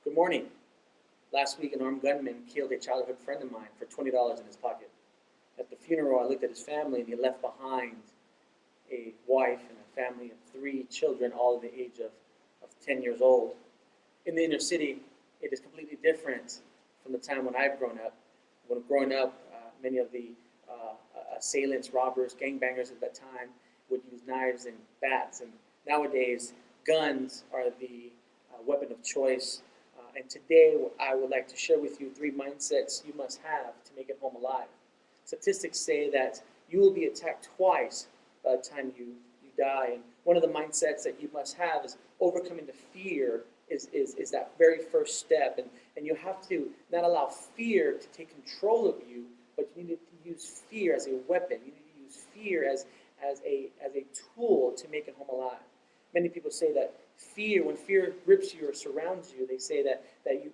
Good morning. Last week, an armed gunman killed a childhood friend of mine for $20 in his pocket. At the funeral, I looked at his family, and he left behind a wife and a family of three children, all of the age of 10 years old. In the inner city, it is completely different from the time when I've grown up. When growing up, many of the assailants, robbers, gangbangers at that time would use knives and bats. And nowadays, guns are the weapon of choice. And today, I would like to share with you three mindsets you must have to make it home alive. Statistics say that you will be attacked twice by the time you die. And one of the mindsets that you must have is overcoming the fear is that very first step. And you have to not allow fear to take control of you, but you need to use fear as a weapon. You need to use fear as a tool to make it home alive. Many people say that fear, when fear grips you or surrounds you, they say that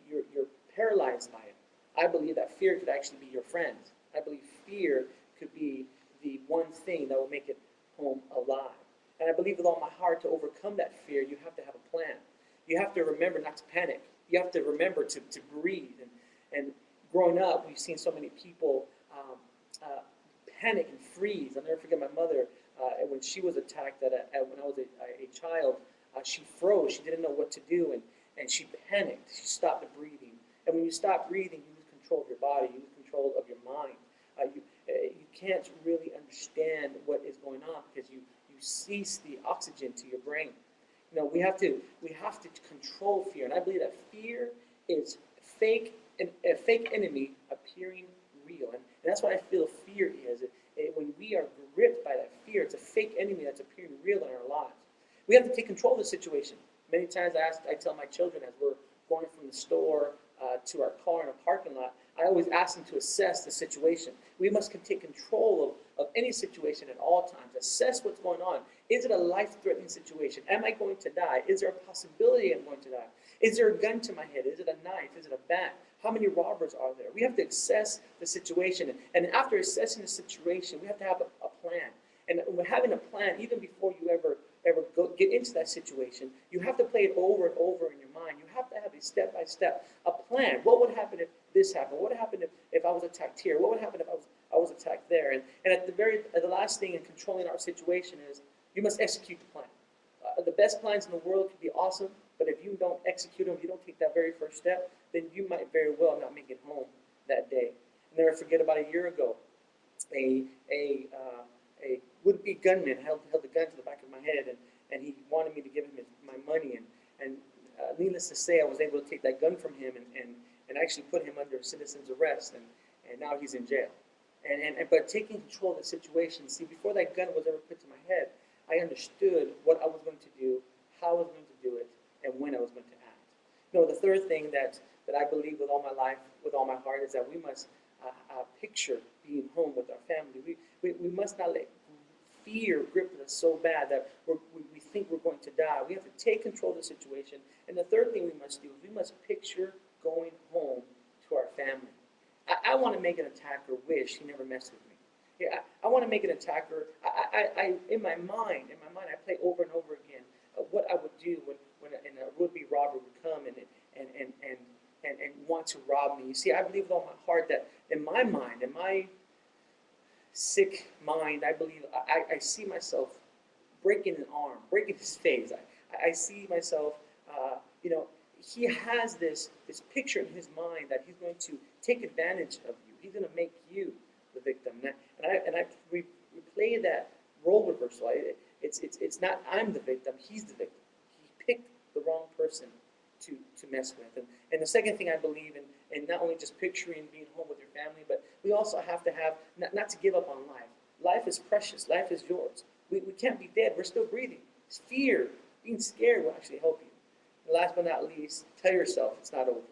you're paralyzed by it. I believe that fear could actually be your friend. I believe fear could be the one thing that will make it home alive. And I believe with all my heart, to overcome that fear, you have to have a plan. You have to remember not to panic. You have to remember to breathe. And growing up, we've seen so many people panic and freeze. I'll never forget my mother when she was attacked when I was a child. She froze. She didn't know what to do, and she panicked. She stopped breathing. And when you stop breathing, you lose control of your body. You lose control of your mind. You can't really understand what is going on because you cease the oxygen to your brain. You know, we have to control fear, and I believe that fear is a fake enemy appearing real, and that's what I feel fear is. When we are gripped by that fear, it's a fake enemy that's appearing real in our lives. We have to take control of the situation. Many times I tell my children as we're going from the store to our car in a parking lot, I always ask them to assess the situation. We must take control of any situation at all times. Assess what's going on. Is it a life-threatening situation? Am I going to die? Is there a possibility I'm going to die? Is there a gun to my head? Is it a knife? Is it a bat? How many robbers are there? We have to assess the situation. And after assessing the situation, we have to have a plan. And having a plan, even before you ever get into that situation, you have to play it over and over in your mind. You have to have a step-by-step, a plan. What would happen if this happened? What would happen if I was attacked here? What would happen if I was attacked there? And at the last thing in controlling our situation is you must execute the plan. The best plans in the world can be awesome, but if you don't execute them, if you don't take that very first step, then you might very well not make it home that day. I'll never forget about a year ago, a would-be gunman held the gun to the back of my head, and he wanted me to give him my money. And needless to say, I was able to take that gun from him and actually put him under citizen's arrest, and now he's in jail. But taking control of the situation, see, before that gun was ever put to my head, I understood what I was going to do, how I was going to do it, and when I was going to act. You know, the third thing that I believe with all my life, with all my heart, is that we must picture being home with our family. We must not let fear grip us so bad that we think we're going to die. We have to take control of the situation. And the third thing we must do is we must picture going home to our family. I want to make an attacker wish he never messed with me. Yeah, I want to make an attacker. In my mind, I play over and over again what I would do when a would-be robber would come and want to rob me. You see, I believe with all my heart that in my mind, in my sick mind, I believe I see myself breaking an arm, breaking his face. I see myself, he has this picture in his mind that he's going to take advantage of you. He's going to make you the victim. And I replay that role reversal. It's not I'm the victim, he's the victim. He picked the wrong person to mess with. And the second thing I believe in not only just picturing being home with your family, but we also have to have, not to give up on life. Life is precious. Life is yours. We can't be dead. We're still breathing. Fear, being scared will actually help you. And last but not least, tell yourself it's not over.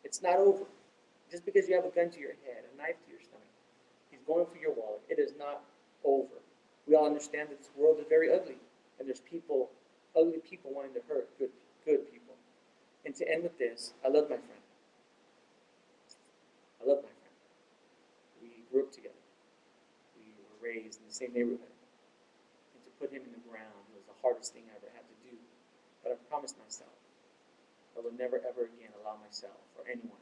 It's not over. Just because you have a gun to your head, a knife to your stomach, he's going for your wallet. It is not over. We all understand that this world is very ugly, and there's ugly people wanting to hurt good people. And to end with this, I love my friend. I love my friend. We grew up together. We were raised in the same neighborhood. And to put him in the ground was the hardest thing I ever had to do. But I promised myself I will never ever again allow myself or anyone